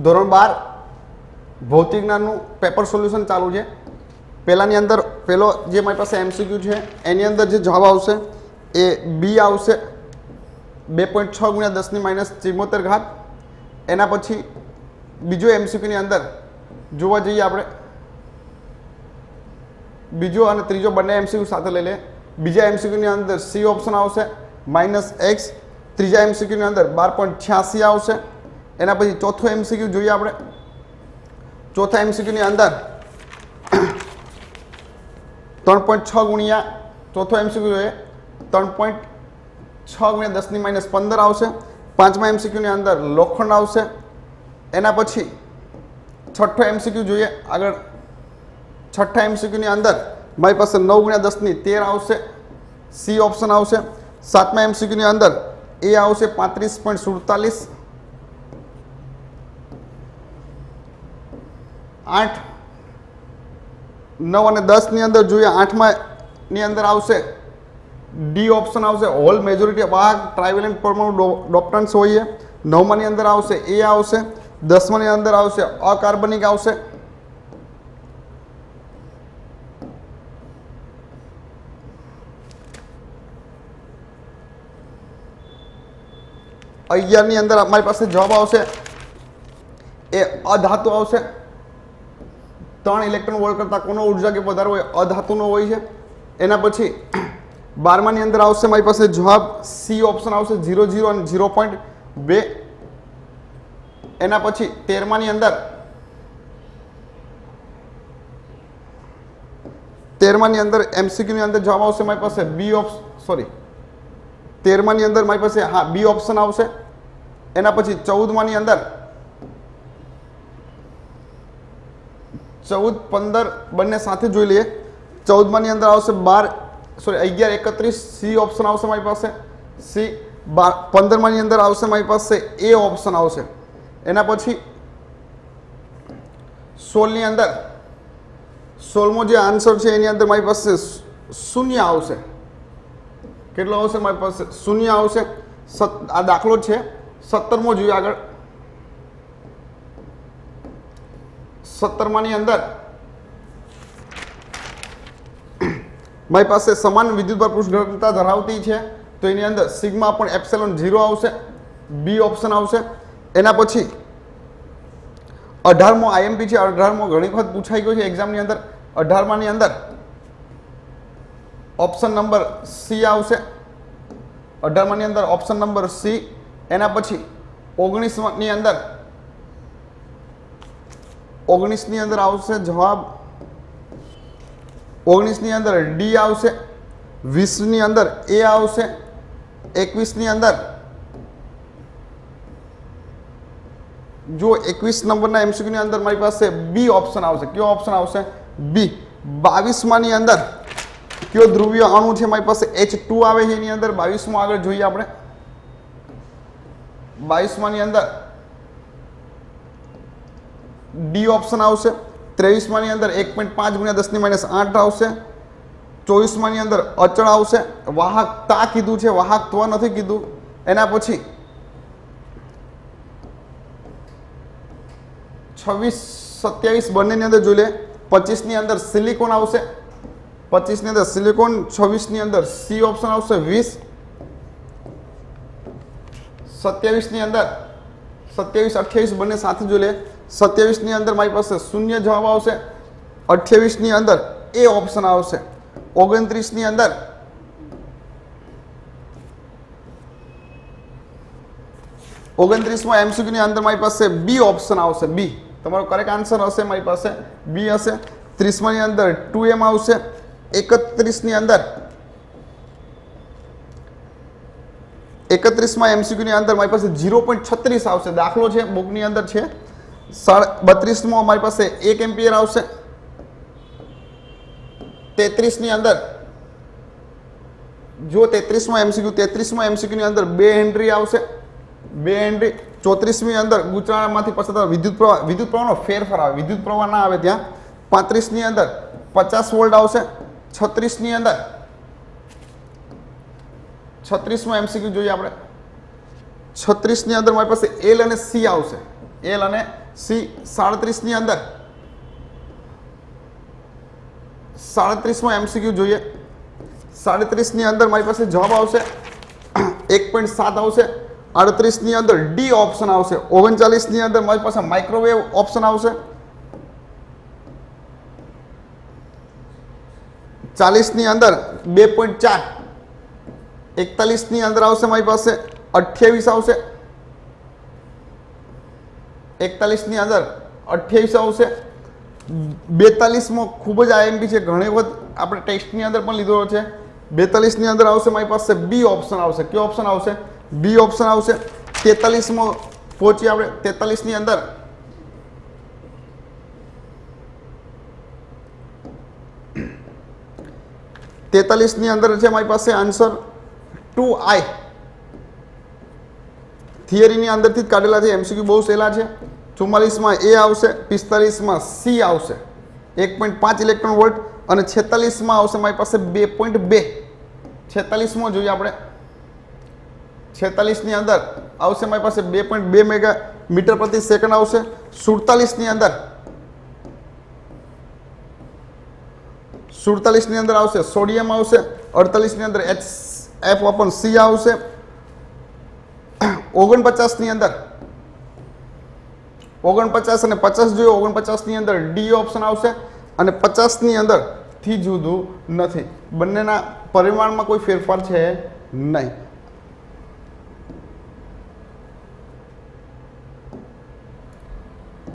ધોરણ 12 ભૌતિક જ્ઞાનનું પેપર સોલ્યુશન ચાલુ છે. પહેલાની અંદર પહેલો જે મારી પાસે એમસીક્યુ છે એની અંદર જે જવાબ આવશે એ બી આવશે 2.6 × 10⁻74. એના પછી બીજો એમસીક્યુની અંદર જોવા જઈએ આપણે, બીજો અને ત્રીજો બંને એમસીક્યુ સાથે લઈ લે. બીજા એમસીક્યુની અંદર સી ઓપ્શન આવશે -x. ત્રીજા એમસીક્યુની અંદર 12.86 આવશે. એના પછી ચોથો એમસીક્યુ જોઈએ આપણે. ચોથા એમસીક્યુની અંદર 3.6 ગુણ્યા ચોથો એમસીક્યુ જોઈએ 3.6 × 10⁻15 આવશે. પાંચમા એમસીક્યુની અંદર લોખંડ આવશે. એના પછી છઠ્ઠો એમસીક્યુ જોઈએ આગળ. છઠ્ઠા એમસીક્યુની અંદર મારી પાસે 9 × 10⁻13 આવશે. સી ઓપ્શન આવશે. સાતમા એમસીક્યુની અંદર એ આવશે 35.47. 8, 9 અને 10 ની અંદર જોઈએ. 8મા ની અંદર આવશે ડી ઓપ્શન આવશે. હોલ મેજોરિટી વાહક ટ્રાઇવેલેન્ટ પરમાણુ ડોપ્ટન્સ હોય. 9મા ની અંદર આવશે એ આવશે. 10મા ની અંદર આવશે અકાર્બનિક આવશે. 11 ની અંદર અમારી પાસે જવાબ આવશે એ અધાતુ આવશે. 3 ઇલેક્ટ્રોન વોલ્ટ કરતાં કોનો ઉર્જા કે વધારે હોય? અધાતુનો હોય છે. એના પછી 12મા ની અંદર આવશે મારી પાસે જવાબ સી ઓપ્શન આવશે 0.0 અને 0.2. એના પછી 13મા ની અંદર 13મા ની અંદર એમસીક્યુ ની અંદર જવાબ આવશે મારી પાસે બી ઓપ્શન, સોરી 13મા ની અંદર મારી પાસે હા બી ઓપ્શન આવશે. એના પછી 14મા ની અંદર 14, 15 બંને સાથે જોઈ લઈએ. 14મા ની અંદર આવશે 11, 31 સી ઓપ્શન આવશે મારી પાસે સી. 15મા ની અંદર આવશે મારી પાસે એ ઓપ્શન આવશે. એના પછી 16 ની અંદર 16મો જે આન્સર છે એની અંદર મારી પાસે શૂન્ય આવશે. કેટલો આવશે મારી પાસે? શૂન્ય આવશે. આ દાખલો છે. 17મો જોઈએ આગળ. 17મા ની અંદર મારી પાસે સમાન વિદ્યુતભાર પૃષ્ઠઘનતા ધરાવતી છે તો એની અંદર સિગ્મા પણ એપ્સિલોન 0 આવશે. બી ઓપ્શન આવશે. એના પછી 18મો આઈએમપી છે. 18મો ઘણી વખત પૂછાઈ ગયો છે એક્ઝામની અંદર. 18મા ની અંદર ઓપ્શન નંબર સી આવશે. 18મા ની અંદર ઓપ્શન નંબર સી. એના પછી 19 ની અંદર 19 ની અંદર આવશે જવાબ 19 ની અંદર ડી આવશે. 20 ની અંદર એ આવશે. 21 ની અંદર જો 21 નંબરના એમસીક્યુ ની અંદર મારી પાસે બી ઓપ્શન આવશે. કયો ઓપ્શન આવશે? બી. 22મા ની અંદર કયો ધ્રુવીય અણુ છે મારી પાસે? H2 આવે છે એની અંદર. 22મો આગળ જોઈએ આપણે. 22મા ની અંદર ડી ઓપ્શન આવશે. 23મા ની અંદર 1.5 × 10⁻8 આવશે. 24મા ની અંદર અચળ આવશે. વાહકતા કીધું છે, વાહકત્વ નથી કીધું. એના પછી 26, 27 બંનેની અંદર જોઈ લે. 25 ની અંદર સિલિકોન આવશે. 25 ની અંદર સિલિકોન. 26 ની અંદર સી ઓપ્શન આવશે 20. 27 ની અંદર 27, 28 બંને સાથે જોઈ લે. 27 ની અંદર મારી પાસે શૂન્ય જવાબ આવશે. 28 ની અંદર એ ઓપ્શન આવશે. 29 ની અંદર 29મો એમસીક્યુ ની અંદર મારી પાસે બી ઓપ્શન આવશે. બી તમારો કરેક્ટ આન્સર હશે મારી પાસે બી હશે. 30મા ની અંદર 2m આવશે. 31 ની અંદર 31મા એમસીક્યુ ની અંદર મારી પાસે 0.36 આવશે. દાખલો છે બુકની અંદર છે. 32મો મારી પાસે 1 એમ્પિયર આવશે. 33 ની અંદર જો 33મો એમસીક્યુ ની અંદર 2 હેનરી આવશે. 2 હેનરી. 34મી અંદર ગૂંચળામાંથી પસાર થતા વિદ્યુત પ્રવાહનો ફેરફાર આવે. વિદ્યુત પ્રવાહ ના આવે ત્યાં. 35 ની અંદર 50 વોલ્ટ આવશે. 36 ની અંદર 36મો એમસીક્યુ જોઈએ આપણે. 36 ની અંદર મારી પાસે એલ અને સી આવશે. એલ અને સી 37 ની અંદર 37મો MCQ જોઈએ. 37 ની અંદર મારી પાસે જવાબ આવશે 1.7 આવશે. 38 ની અંદર ડી ઓપ્શન આવશે. 39 ની અંદર મારી પાસે માઇક્રોવેવ ઓપ્શન આવશે. 40 ની અંદર 2.4. 41 ની અંદર આવશે મારી પાસે 28 આવશે. 41 ની અંદર 28 આવશે. 42મો ખૂબ જ IMP છે, ઘણી વખત આપણે ટેસ્ટની અંદર પણ લીધો છે. 42 ની અંદર આવશે મારી પાસે બી ઓપ્શન આવશે. કયો ઓપ્શન આવશે? બી ઓપ્શન આવશે. 43મો પહોંચી આપણે 43 ની અંદર 43 ની અંદર છે મારી પાસે આન્સર 2I. થિયરીની અંદરથી જ કાઢેલા છે. MCQ બહુ સહેલા છે. 44માં એ આવશે. 45માં સી આવશે 1.5 ઇલેક્ટ્રોન વોલ્ટ અને 46માં આવશે મારી પાસે 2.2. 46મો જોઈએ આપણે. 46 ની અંદર આવશે મારી પાસે 2.2 મેગા મીટર પ્રતિ સેકન્ડ આવશે. 47 ની અંદર 47 ની અંદર આવશે સોડિયમ આવશે. 48 ની અંદર HF આવશે. 49 ની અંદર 49 અને 50 જોયો. 49 ની અંદર ડી ઓપ્શન આવશે અને 50 ની અંદર થી જુદું નથી. બંનેના પરિમાણમાં કોઈ ફેરફાર છે નહીં.